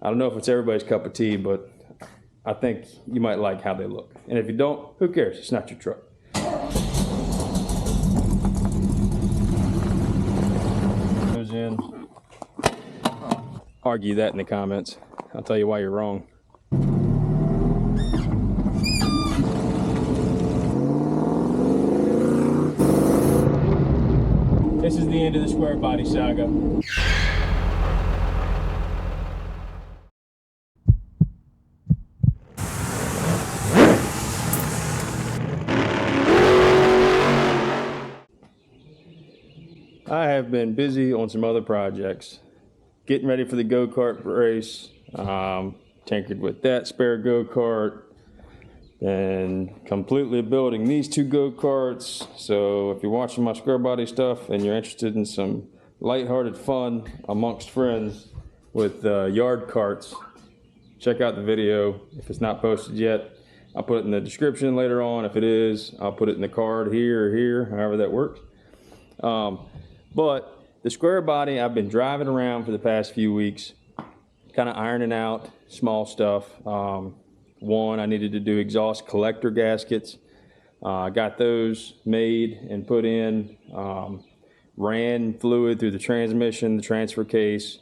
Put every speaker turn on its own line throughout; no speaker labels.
I don't know if it's everybody's cup of tea, but I think you might like how they look. And if you don't, who cares? It's not your truck. Goes in. Argue that in the comments. I'll tell you why you're wrong. This is the end of the Squarebody saga. I have been busy on some other projects, getting ready for the go-kart race, tinkered with that spare go-kart, and completely building these two go-karts. So if you're watching my Squarebody stuff and you're interested in some lighthearted fun amongst friends with yard carts, check out the video. If it's not posted yet, I'll put it in the description later on. If it is, I'll put it in the card here or here, however that works. But the Squarebody, I've been driving around for the past few weeks, kind of ironing out small stuff. One, I needed to do exhaust collector gaskets. I got those made and put in, ran fluid through the transmission, the transfer case,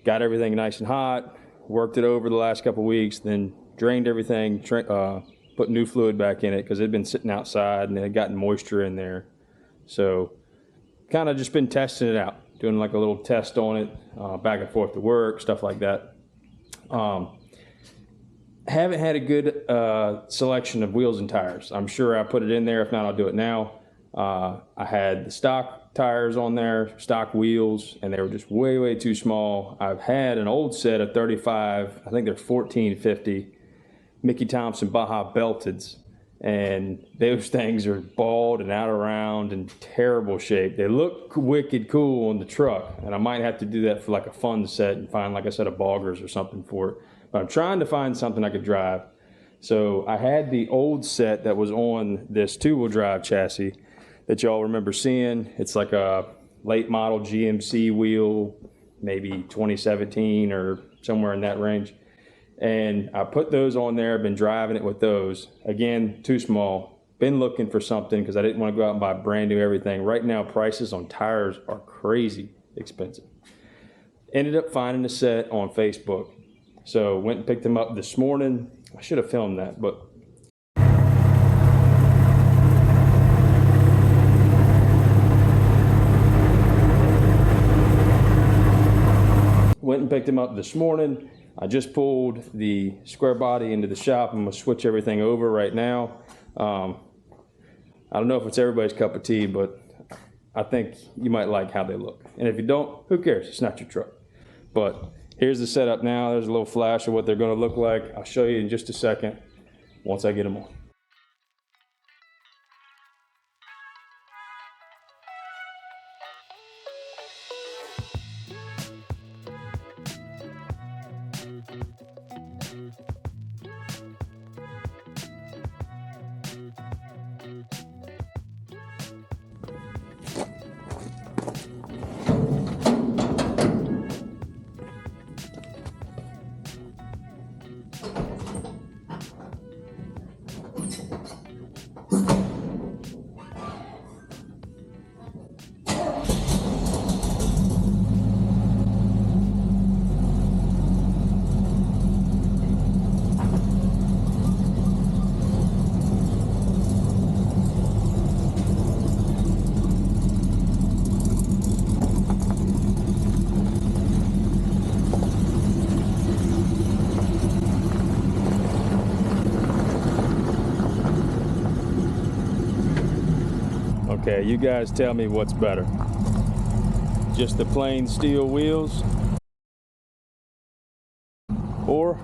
got everything nice and hot, worked it over the last couple weeks, then drained everything, put new fluid back in it because it had been sitting outside and it had gotten moisture in there. So kind of just been testing it out, doing like a little test on it, back and forth to work, stuff like that. Haven't had a good selection of wheels and tires. I'm sure I put it in there. If not, I'll do it now. I had the stock tires on there, stock wheels, and they were just way, way too small. I've had an old set of 35, I think they're 1450 Mickey Thompson Baja Belteds. And those things are bald and out of round and terrible shape. They look wicked cool on the truck, and I might have to do that for like a fun set and find like a set of boggers or something for it. But I'm trying to find something I could drive. So I had the old set that was on this two-wheel drive chassis that y'all remember seeing. It's like a late model GMC wheel, maybe 2017 or somewhere in that range. And I put those on there, been driving it with those. Again, too small. Been looking for something because I didn't want to go out and buy brand new everything. Right now, prices on tires are crazy expensive. Ended up finding a set on Facebook. So went and picked them up this morning. I should have filmed that, but went and picked them up this morning. I just pulled the Squarebody into the shop. I'm gonna switch everything over right now. I don't know if it's everybody's cup of tea, but I think you might like how they look. And if you don't, who cares? It's not your truck. But here's the setup now. There's a little flash of what they're gonna look like. I'll show you in just a second once I get them on. Okay, you guys tell me what's better. Just the plain steel wheels or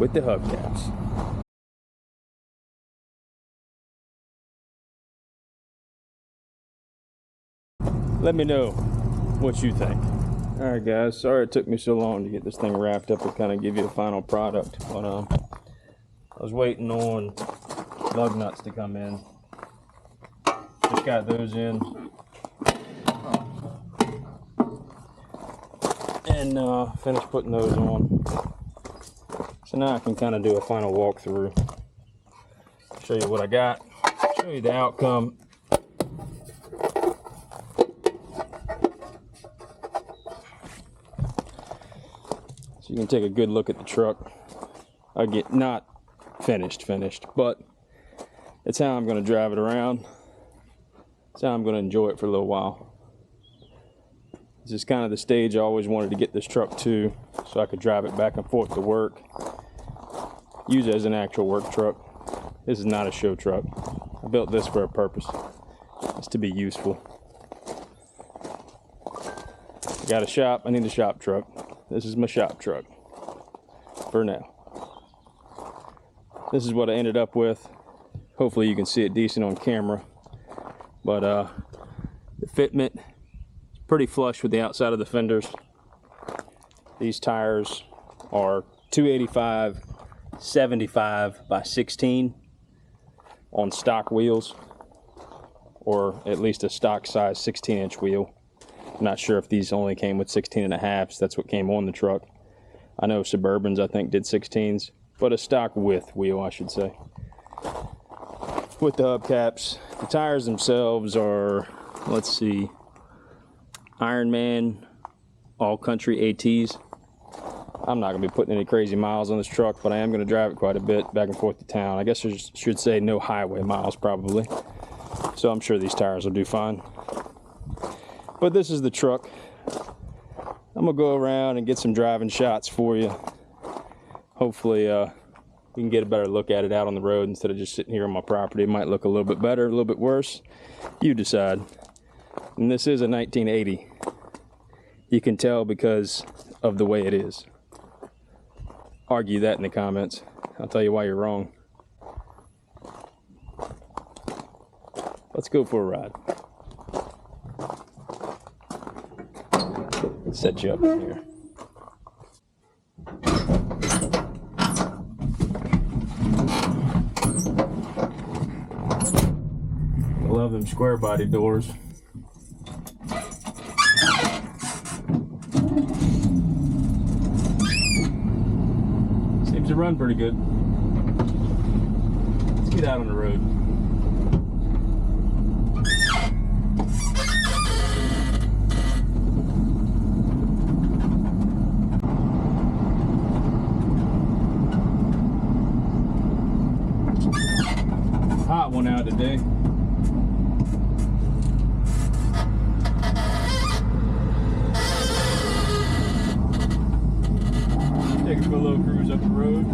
with the hubcaps. Let me know what you think. All right, guys, sorry it took me so long to get this thing wrapped up and kind of give you the final product, but I was waiting on lug nuts to come in. Just got those in. And and finish putting those on. So now I can kind of do a final walkthrough, show you what I got, show you the outcome. So you can take a good look at the truck. I get not finished, but it's how I'm going to drive it around. It's how I'm going to enjoy it for a little while. This is kind of the stage I always wanted to get this truck to, so I could drive it back and forth to work. Use it as an actual work truck. This is not a show truck. I built this for a purpose. It's to be useful. I got a shop. I need a shop truck. This is my shop truck for now. This is what I ended up with. Hopefully you can see it decent on camera. But the fitment is pretty flush with the outside of the fenders. These tires are 285 75 by 16 on stock wheels, or at least a stock size 16-inch wheel. I'm not sure if these only came with 16.5s. That's what came on the truck. I know Suburbans I think did 16s, but a stock width wheel, I should say, with the hubcaps. The tires themselves are, let's see, Ironman All Country ATs. I'm not going to be putting any crazy miles on this truck, but I am going to drive it quite a bit back and forth to town. I guess I should say no highway miles probably. So I'm sure these tires will do fine. But this is the truck. I'm going to go around and get some driving shots for you. Hopefully we can get a better look at it out on the road instead of just sitting here on my property. It might look a little bit better, a little bit worse. You decide. And this is a 1980. You can tell because of the way it is. Argue that in the comments. I'll tell you why you're wrong. Let's go for a ride. Let's set you up in here. I love them square body doors. Seems to run pretty good. Let's get out on the road. Hot one out today. Take a little cruise up the road.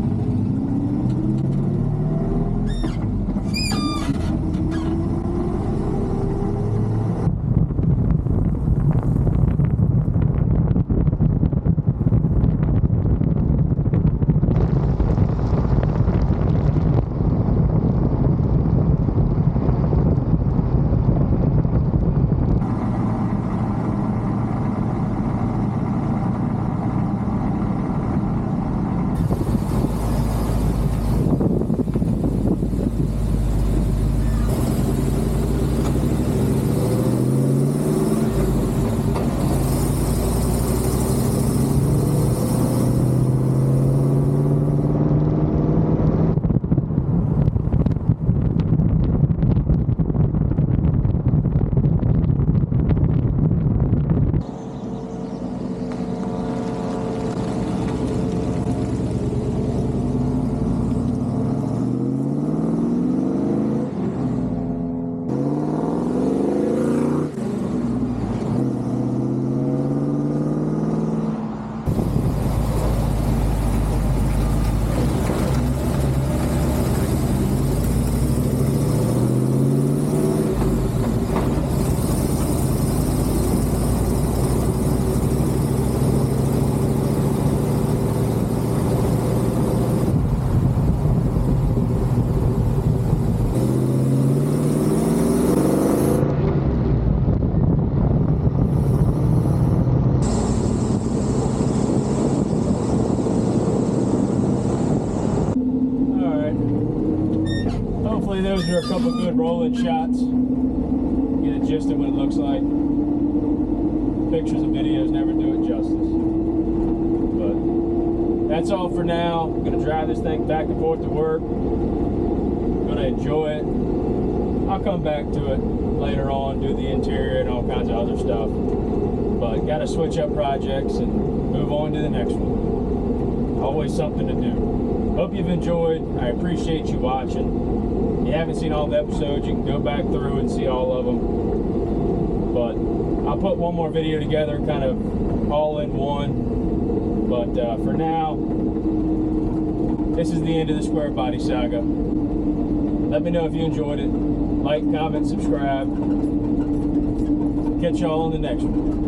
Those are a couple good rolling shots. Get a gist of what it looks like. Pictures and videos never do it justice. that's all for now. I'm gonna drive this thing back and forth to work. I'm gonna enjoy it. I'll come back to it later on, do the interior and all kinds of other stuff. But gotta switch up projects and move on to the next one. Always something to do. Hope you've enjoyed. I appreciate you watching. If you haven't seen all the episodes, you can go back through and see all of them. But I'll put one more video together, kind of all in one. But for now, this is the end of the Squarebody saga. Let me know if you enjoyed it. Like, comment, subscribe. Catch y'all on the next one.